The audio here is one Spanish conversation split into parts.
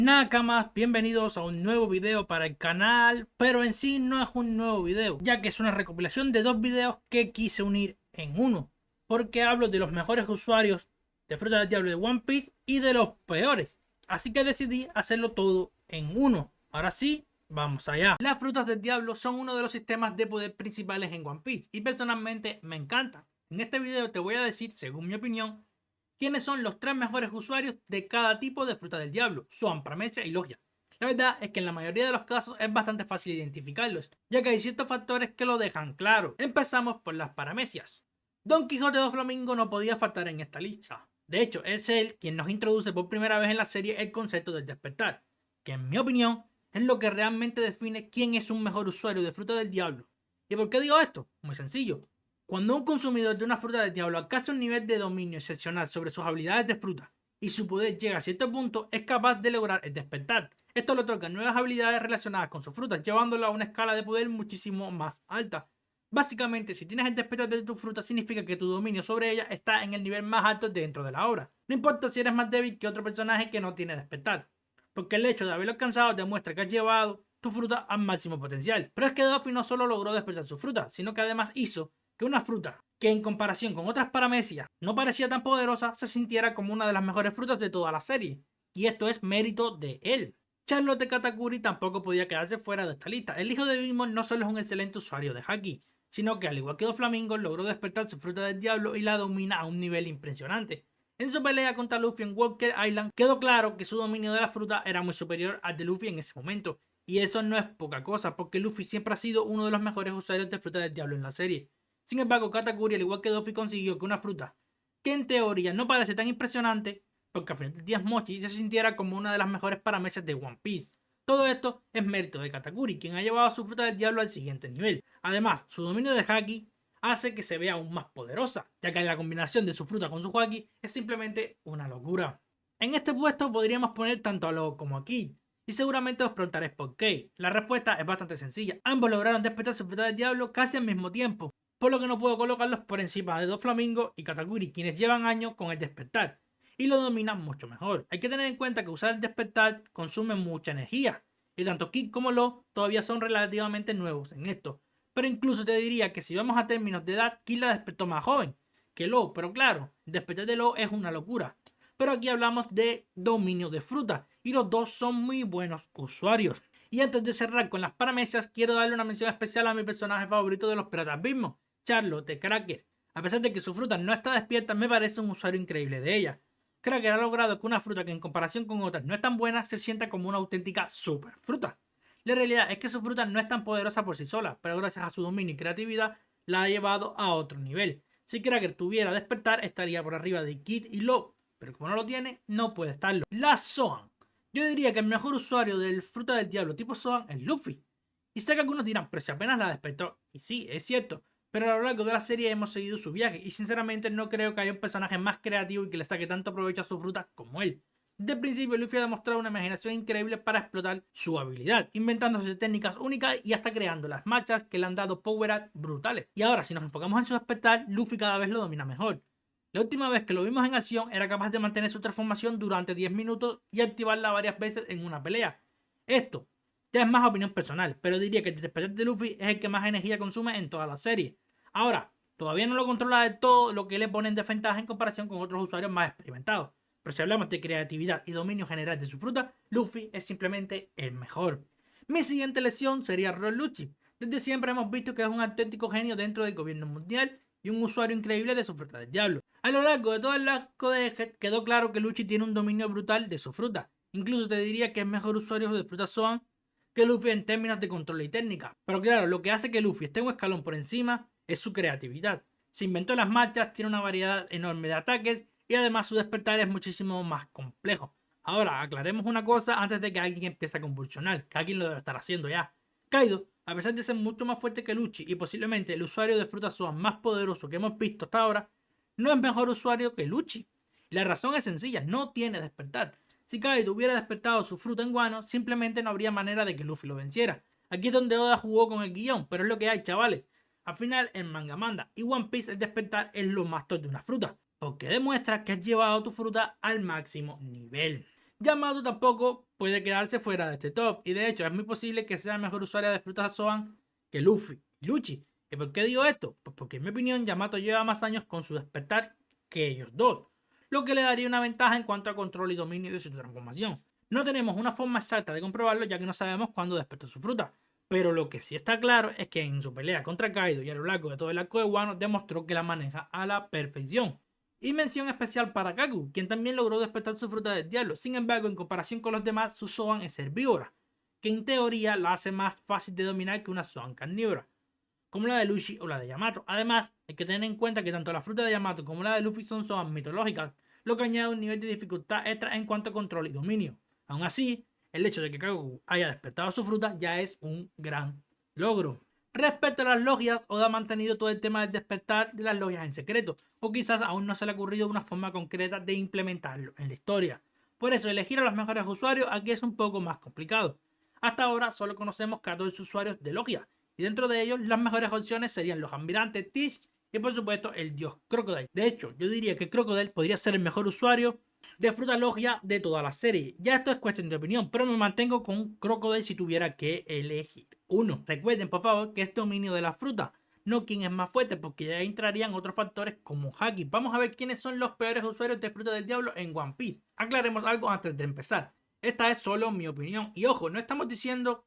Nakamas, bienvenidos a un nuevo video para el canal, pero en sí no es un nuevo video, ya que es una recopilación de dos videos que quise unir en uno, porque hablo de los mejores usuarios de Fruta del Diablo de One Piece y de los peores, así que decidí hacerlo todo en uno. Ahora sí, vamos allá. Las Frutas del Diablo son uno de los sistemas de poder principales en One Piece y personalmente me encantan. En este video te voy a decir, según mi opinión, quiénes son los tres mejores usuarios de cada tipo de Fruta del Diablo: Zoan, Paramecia y Logia. La verdad es que en la mayoría de los casos es bastante fácil identificarlos, ya que hay ciertos factores que lo dejan claro. Empezamos por las Paramecias. Don Quijote de Flamingo no podía faltar en esta lista. De hecho, es él quien nos introduce por primera vez en la serie el concepto del despertar, que en mi opinión es lo que realmente define quién es un mejor usuario de Fruta del Diablo. ¿Y por qué digo esto? Muy sencillo. Cuando un consumidor de una fruta del diablo alcanza un nivel de dominio excepcional sobre sus habilidades de fruta y su poder llega a cierto punto, es capaz de lograr el despertar. Esto le otorga nuevas habilidades relacionadas con su fruta, llevándolo a una escala de poder muchísimo más alta. Básicamente, si tienes el despertar de tu fruta, significa que tu dominio sobre ella está en el nivel más alto dentro de la obra. No importa si eres más débil que otro personaje que no tiene despertar, porque el hecho de haberlo alcanzado demuestra que has llevado tu fruta al máximo potencial. Pero es que Doffy no solo logró despertar su fruta, sino que además hizo que una fruta que en comparación con otras paramecias no parecía tan poderosa se sintiera como una de las mejores frutas de toda la serie. Y esto es mérito de él. Charlotte Katakuri tampoco podía quedarse fuera de esta lista. El hijo de Bimbo no solo es un excelente usuario de Haki, sino que al igual que Doflamingo logró despertar su fruta del diablo y la domina a un nivel impresionante. En su pelea contra Luffy en Walker Island quedó claro que su dominio de la fruta era muy superior al de Luffy en ese momento. Y eso no es poca cosa, porque Luffy siempre ha sido uno de los mejores usuarios de fruta del diablo en la serie. Sin embargo, Katakuri, al igual que Doffy, consiguió que una fruta que en teoría no parece tan impresionante, porque al final del día es Mochi, se sintiera como una de las mejores paramecias de One Piece. Todo esto es mérito de Katakuri, quien ha llevado a su fruta del diablo al siguiente nivel. Además, su dominio de Haki hace que se vea aún más poderosa, ya que la combinación de su fruta con su Haki es simplemente una locura. En este puesto podríamos poner tanto a Lo como a Kid, y seguramente os preguntaréis por qué. La respuesta es bastante sencilla. Ambos lograron despertar su fruta del diablo casi al mismo tiempo, por lo que no puedo colocarlos por encima de Doflamingo y Katakuri, quienes llevan años con el despertar y lo dominan mucho mejor. Hay que tener en cuenta que usar el despertar consume mucha energía, y tanto Kid como Lo todavía son relativamente nuevos en esto. Pero incluso te diría que si vamos a términos de edad, Kid la despertó más joven que Lo, pero claro, el despertar de Lo es una locura. Pero aquí hablamos de dominio de fruta, y los dos son muy buenos usuarios. Y antes de cerrar con las paramecias, quiero darle una mención especial a mi personaje favorito de los piratas mismos, Charlotte Cracker. A pesar de que su fruta no está despierta, me parece un usuario increíble de ella. Cracker ha logrado que una fruta que en comparación con otras no es tan buena se sienta como una auténtica super fruta. La realidad es que su fruta no es tan poderosa por sí sola, pero gracias a su dominio y creatividad la ha llevado a otro nivel. Si Cracker tuviera despertar, estaría por arriba de Kid y Lo, pero como no lo tiene, no puede estarlo. La Zoan. Yo diría que el mejor usuario del fruta del diablo tipo Zoan es Luffy. Y sé que algunos dirán, pero si apenas la despertó. Y sí, es cierto, pero a lo largo de la serie hemos seguido su viaje y sinceramente no creo que haya un personaje más creativo y que le saque tanto provecho a su fruta como él. Desde el principio Luffy ha demostrado una imaginación increíble para explotar su habilidad, inventándose técnicas únicas y hasta creando las marchas que le han dado power-ups brutales. Y ahora, si nos enfocamos en su despertar, Luffy cada vez lo domina mejor. La última vez que lo vimos en acción era capaz de mantener su transformación durante 10 minutos y activarla varias veces en una pelea. Esto ya es más opinión personal, pero diría que el despertar de Luffy es el que más energía consume en toda la serie. Ahora, todavía no lo controla del todo, lo que le pone en desventaja en comparación con otros usuarios más experimentados. Pero si hablamos de creatividad y dominio general de su fruta, Luffy es simplemente el mejor. Mi siguiente elección sería Rob Lucci. Desde siempre hemos visto que es un auténtico genio dentro del gobierno mundial y un usuario increíble de su fruta del diablo. A lo largo de todo el arco de Egghead quedó claro que Lucci tiene un dominio brutal de su fruta. Incluso te diría que es mejor usuario de fruta Zoan que Luffy en términos de control y técnica. Pero claro, lo que hace que Luffy esté un escalón por encima es su creatividad. Se inventó las marchas, tiene una variedad enorme de ataques y además su despertar es muchísimo más complejo. Ahora, aclaremos una cosa antes de que alguien empiece a convulsionar, que alguien lo debe estar haciendo ya. Kaido, a pesar de ser mucho más fuerte que Lucci y posiblemente el usuario de fruta Zoan más poderoso que hemos visto hasta ahora, no es mejor usuario que Lucci. Y la razón es sencilla, no tiene despertar. Si Kaido hubiera despertado su fruta en Wano, simplemente no habría manera de que Luffy lo venciera. Aquí es donde Oda jugó con el guión, pero es lo que hay, chavales. Al final, en manga manda y One Piece el despertar es lo más top de una fruta, porque demuestra que has llevado tu fruta al máximo nivel. Yamato tampoco puede quedarse fuera de este top. Y de hecho, es muy posible que sea el mejor usuario de frutas Zoan que Luffy y Lucci. ¿Y por qué digo esto? Pues porque en mi opinión Yamato lleva más años con su despertar que ellos dos, lo que le daría una ventaja en cuanto a control y dominio de su transformación. No tenemos una forma exacta de comprobarlo ya que no sabemos cuándo despertó su fruta, pero lo que sí está claro es que en su pelea contra Kaido y a lo largo de todo el arco de Wano demostró que la maneja a la perfección. Y mención especial para Kaku, quien también logró despertar su fruta del diablo. Sin embargo, en comparación con los demás, su Zoan es herbívora, que en teoría la hace más fácil de dominar que una Zoan carnívora, como la de Luffy o la de Yamato. Además, hay que tener en cuenta que tanto la fruta de Yamato como la de Luffy son Zoan mitológicas, lo que añade un nivel de dificultad extra en cuanto a control y dominio. Aún así, el hecho de que Kaku haya despertado su fruta ya es un gran logro. Respecto a las logias, Oda ha mantenido todo el tema del despertar de las logias en secreto, o quizás aún no se le ha ocurrido una forma concreta de implementarlo en la historia. Por eso, elegir a los mejores usuarios aquí es un poco más complicado. Hasta ahora solo conocemos 14 usuarios de logia, y dentro de ellos las mejores opciones serían los almirantes Tish y por supuesto el dios Crocodile. De hecho, yo diría que Crocodile podría ser el mejor usuario de fruta logia de toda la serie. Ya esto es cuestión de opinión, pero me mantengo con Crocodile si tuviera que elegir uno. Recuerden por favor que es dominio de la fruta, no quién es más fuerte, porque ya entrarían otros factores como Haki. Vamos a ver quiénes son los peores usuarios de fruta del diablo en One Piece. Aclaremos algo antes de empezar. Esta es solo mi opinión. Y ojo, no estamos diciendo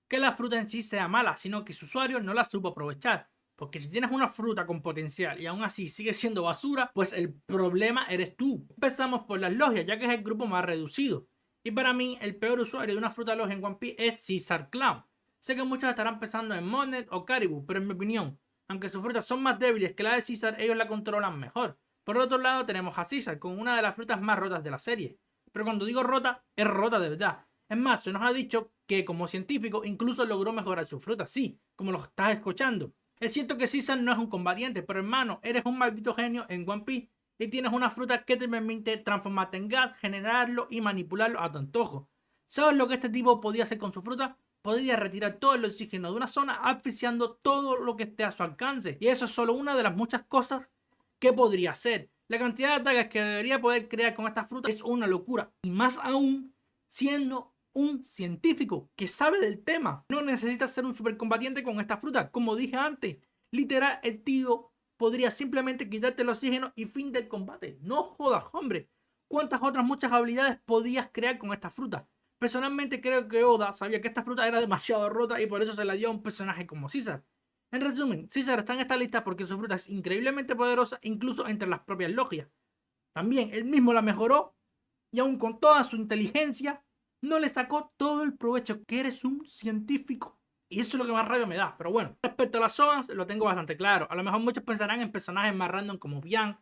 que la fruta en sí sea mala, sino que su usuario no la supo aprovechar. Porque si tienes una fruta con potencial y aún así sigue siendo basura, pues el problema eres tú. Empezamos por las logias, ya que es el grupo más reducido. Y para mí, el peor usuario de una fruta logia en One Piece es Caesar Clown. Sé que muchos estarán pensando en Monet o Caribou, pero en mi opinión, aunque sus frutas son más débiles que la de Caesar, ellos la controlan mejor. Por el otro lado tenemos a Caesar, con una de las frutas más rotas de la serie. Pero cuando digo rota, es rota de verdad. Es más, se nos ha dicho que como científico incluso logró mejorar su fruta. Sí, como lo estás escuchando. Es cierto que Caesar no es un combatiente, pero hermano, eres un maldito genio en One Piece y tienes una fruta que te permite transformarte en gas, generarlo y manipularlo a tu antojo. ¿Sabes lo que este tipo podía hacer con su fruta? Podía retirar todo el oxígeno de una zona asfixiando todo lo que esté a su alcance. Y eso es solo una de las muchas cosas que podría hacer. La cantidad de ataques que debería poder crear con esta fruta es una locura. Y más aún siendo un científico que sabe del tema. No necesita ser un supercombatiente con esta fruta. Como dije antes, literal, el tío podría simplemente quitarte el oxígeno y fin del combate. No jodas, hombre. ¿Cuántas otras muchas habilidades podías crear con esta fruta? Personalmente creo que Oda sabía que esta fruta era demasiado rota y por eso se la dio a un personaje como Caesar. En resumen, Caesar está en esta lista porque su fruta es increíblemente poderosa incluso entre las propias logias. También él mismo la mejoró y aún con toda su inteligencia no le sacó todo el provecho, que eres un científico. Y eso es lo que más rabia me da. Pero bueno, respecto a las zonas, lo tengo bastante claro. A lo mejor muchos pensarán en personajes más random como Bian,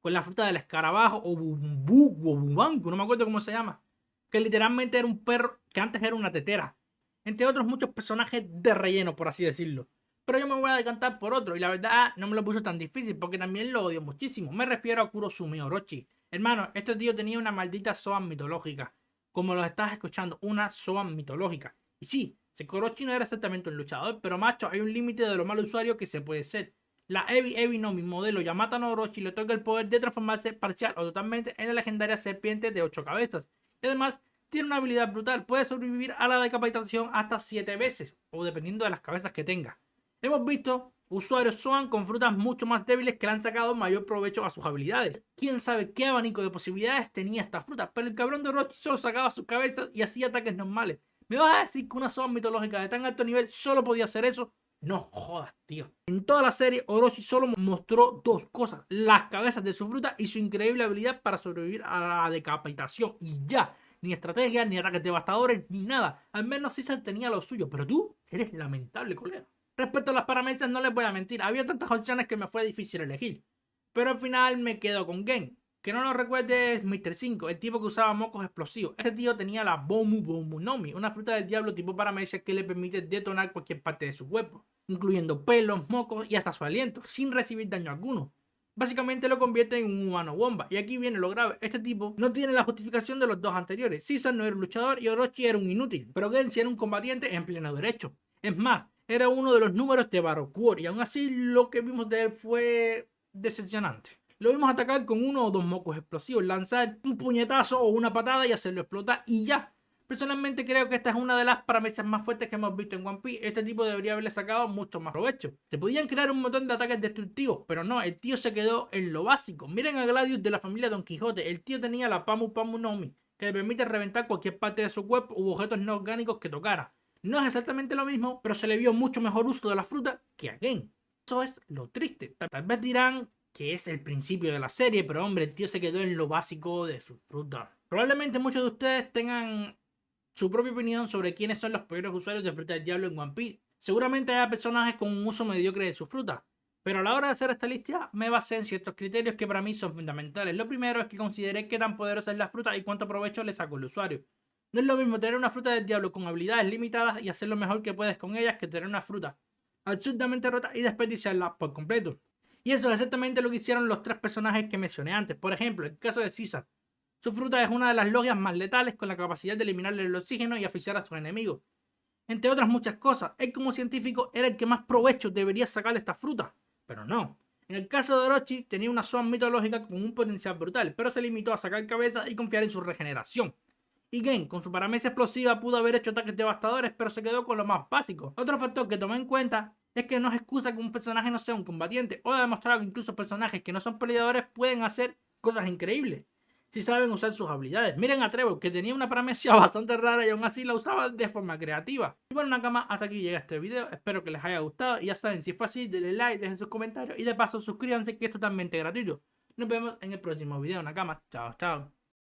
con la fruta del escarabajo, o Bumbugu, o Bumbangu, no me acuerdo cómo se llama. Que literalmente era un perro que antes era una tetera. Entre otros muchos personajes de relleno, por así decirlo. Pero yo me voy a decantar por otro. Y la verdad no me lo puso tan difícil porque también lo odio muchísimo. Me refiero a Kurosumi Orochi. Hermano, este tío tenía una maldita Zoan mitológica. Como lo estás escuchando, una Zoan mitológica. Y sí, Sekorochi no era exactamente un luchador, pero macho, hay un límite de lo mal usuario que se puede ser. La Ebi Ebi no, mi modelo Yamata no Orochi, le otorga el poder de transformarse parcial o totalmente en la legendaria serpiente de 8 cabezas. Y además, tiene una habilidad brutal, puede sobrevivir a la decapitación hasta 7 veces, o dependiendo de las cabezas que tenga. Hemos visto usuarios Zoan con frutas mucho más débiles que le han sacado mayor provecho a sus habilidades. Quién sabe qué abanico de posibilidades tenía esta fruta, pero el cabrón de Orochi solo sacaba sus cabezas y hacía ataques normales. ¿Me vas a decir que una Zoan mitológica de tan alto nivel solo podía hacer eso? No jodas, tío. En toda la serie, Orochi solo mostró dos cosas: las cabezas de su fruta y su increíble habilidad para sobrevivir a la decapitación. Y ya, ni estrategia, ni ataques devastadores, ni nada. Al menos Caesar tenía lo suyo, pero tú eres lamentable, colega. Respecto a las paramecias, no les voy a mentir, había tantas opciones que me fue difícil elegir. Pero al final me quedo con Gen. Que no lo recuerde es Mr. 5, el tipo que usaba mocos explosivos. Ese tío tenía la Bomu Bomu Nomi, una fruta del diablo tipo paramecia que le permite detonar cualquier parte de su cuerpo, incluyendo pelos, mocos y hasta su aliento, sin recibir daño alguno. Básicamente lo convierte en un humano bomba. Y aquí viene lo grave: este tipo no tiene la justificación de los dos anteriores. Caesar no era un luchador y Orochi era un inútil, pero Gen sí era un combatiente en pleno derecho. Es más, era uno de los números de Baroque y aún así lo que vimos de él fue decepcionante. Lo vimos atacar con uno o dos mocos explosivos, lanzar un puñetazo o una patada y hacerlo explotar y ya. Personalmente creo que esta es una de las premisas más fuertes que hemos visto en One Piece. Este tipo debería haberle sacado mucho más provecho. Se podían crear un montón de ataques destructivos, pero no, el tío se quedó en lo básico. Miren a Gladius de la familia Don Quijote. El tío tenía la Pamu Pamu no Mi, que le permite reventar cualquier parte de su cuerpo u objetos no orgánicos que tocara. No es exactamente lo mismo, pero se le vio mucho mejor uso de la fruta que a Gen. Eso es lo triste. Tal vez dirán que es el principio de la serie, pero hombre, el tío se quedó en lo básico de su fruta. Probablemente muchos de ustedes tengan su propia opinión sobre quiénes son los peores usuarios de fruta del diablo en One Piece. Seguramente haya personajes con un uso mediocre de su fruta, pero a la hora de hacer esta lista me basé en ciertos criterios que para mí son fundamentales. Lo primero es que consideré qué tan poderosa es la fruta y cuánto provecho le saco al usuario. No es lo mismo tener una fruta del diablo con habilidades limitadas y hacer lo mejor que puedes con ellas que tener una fruta absurdamente rota y desperdiciarla por completo. Y eso es exactamente lo que hicieron los tres personajes que mencioné antes. Por ejemplo, el caso de Caesar. Su fruta es una de las logias más letales con la capacidad de eliminarle el oxígeno y asfixiar a sus enemigos. Entre otras muchas cosas, él como científico era el que más provecho debería sacar de esta fruta, pero no. En el caso de Orochi tenía una Swan mitológica con un potencial brutal, pero se limitó a sacar cabeza y confiar en su regeneración. Y Gen, con su paramecia explosiva, pudo haber hecho ataques devastadores, pero se quedó con lo más básico. Otro factor que tomé en cuenta es que no es excusa que un personaje no sea un combatiente, o ha demostrado que incluso personajes que no son peleadores pueden hacer cosas increíbles si saben usar sus habilidades. Miren a Trevor, que tenía una paramecia bastante rara y aún así la usaba de forma creativa. Y bueno, Nakama, hasta aquí llega este video. Espero que les haya gustado. Y ya saben, si fue así, denle like, dejen sus comentarios y de paso suscríbanse, que es totalmente gratuito. Nos vemos en el próximo video, Nakama. Chao, chao.